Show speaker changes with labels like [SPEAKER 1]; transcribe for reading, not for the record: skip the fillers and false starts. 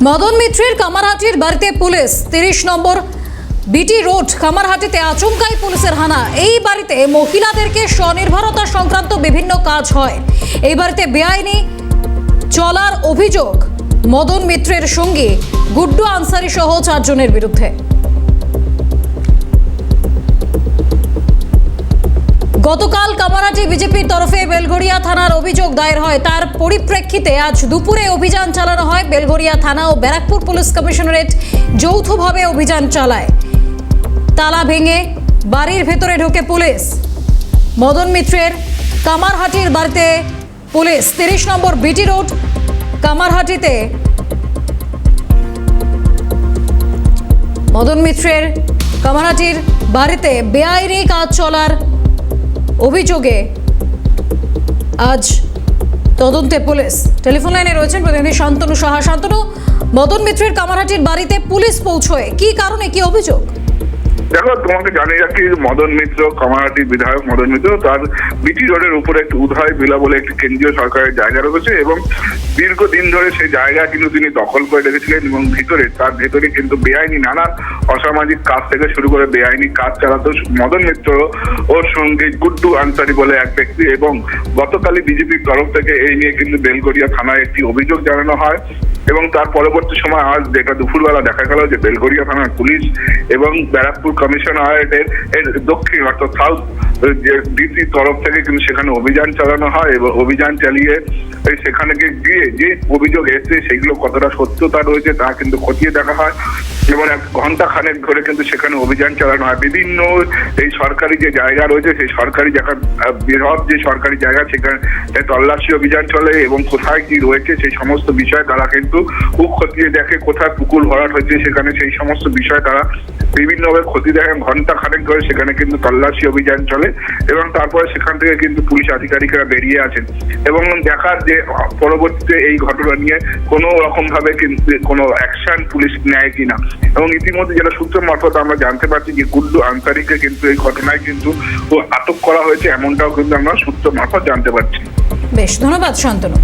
[SPEAKER 1] মদন মিত্রের কামারহাটির বাড়িতে পুলিশ 30 নম্বর BT road কামারহাটিতে আচমকাই পুলিশের হানা। এই বাড়িতে মহিলাদেরকে স্বনির্ভরতা সংক্রান্ত বিভিন্ন কাজ হয়। এই বাড়িতে বেআইনি চলার অভিযোগ মদন মিত্রের সঙ্গী গুড্ডু আনসারি সহ 4 জনের বিরুদ্ধে। গতকাল কামারহাটি বিজেপির তরফে বেলঘরিয়া থানার অভিযোগ দায়ের হয়। তার পরিপ্রেক্ষিতে আজ দুপুরে অভিযান চালানো হয়। বেলঘরিয়া থানা ও ব্যারাকপুর পুলিশ কমিশনারেট যৌথভাবে অভিযান চালায়। তালা ভেঙে বাড়ির ভেতরে ঢোকে পুলিশ। মদন মিত্রের কামারহাটির বাড়িতে পুলিশ 30 নম্বর বিটি রোড কামারহাটিতে মদন মিত্রের কামারহাটির বাড়িতে বেআইনি কাজ চলার অভিযোগে আজ তদন্তে পুলিশ। টেলিফোন লাইনে রয়েছেন প্রতিনিধি শান্তনু সাহা। শান্তনু, মদন মিত্রের কামারহাটির বাড়িতে পুলিশ পৌঁছয়, কি কারণে, কি অভিযোগ?
[SPEAKER 2] দেখো, তোমাকে জানিয়ে রাখি, মদন মিত্র কামারহাটির বিধায়ক মদন মিত্র তার বিটি রোডের উপরে একটি উদয় বিলা বলে একটি কেন্দ্রীয় সরকারের জায়গা রয়েছে এবং দীর্ঘদিন ধরে সেই জায়গা কিন্তু তিনি দখল করে রেখেছিলেন এবং তার ভেতরে কিন্তু বেআইনি নানান অসামাজিক কাজ থেকে শুরু করে বেআইনি কাজ চালাতো মদন মিত্র ওর সঙ্গে গুড্ডু আনসারি বলে এক ব্যক্তি। এবং গতকালই বিজেপির তরফ থেকে এই নিয়ে কিন্তু বেলঘরিয়া থানায় একটি অভিযোগ জানানো হয় এবং তার পরবর্তী সময় আজ যেটা দুপুরবেলা দেখা গেল যে বেলঘরিয়া থানার পুলিশ এবং ব্যারাকপুর কমিশনারেটের দক্ষিণ অর্থাৎ সাউথ ডিসি তরফ থেকে কিন্তু সেখানে অভিযান চালানো হয় এবং অভিযান চালিয়ে সেখানে গিয়ে যে অভিযোগ এসেছে সেগুলো কতটা সত্যতা রয়েছে তা কিন্তু খতিয়ে দেখা হয় এবং 1 ঘন্টা খানেক ধরে কিন্তু সেখানে অভিযান চালানো হয়। বিভিন্ন এই সরকারি যে জায়গা রয়েছে সেই সরকারি জায়গা, বৃহৎ যে সরকারি জায়গা, সেখানে তল্লাশি অভিযান চলে এবং কোথায় কি রয়েছে সেই সমস্ত বিষয় তারা কিন্তু খুব খতিয়ে দেখে। কোথায় পুকুর ভরাট হয়েছে সেখানে সেই সমস্ত বিষয় তারা বিভিন্নভাবে ক্ষতি দেখেন। ঘন্টা খানেক ধরে সেখানে কিন্তু তল্লাশি অভিযান চলে এবং তারপরে সেখান থেকে কিন্তু পুলিশ আধিকারিকরা বেরিয়ে আসেন এবং দেখার যে পরবর্তীতে এই ঘটনা নিয়ে কোনো রকম ভাবে কিন্তু কোনো অ্যাকশন পুলিশ নেয় কিনা। এবং ইতিমধ্যে যেটা সূত্র মারফত আমরা জানতে পারছি যে গুড্ডু আনসারিকে কিন্তু এই ঘটনায় কিন্তু আটক করা হয়েছে, এমনটাও কিন্তু আমরা সূত্র মারফত জানতে পারছি।
[SPEAKER 1] বেশ, ধন্যবাদ শান্তনু।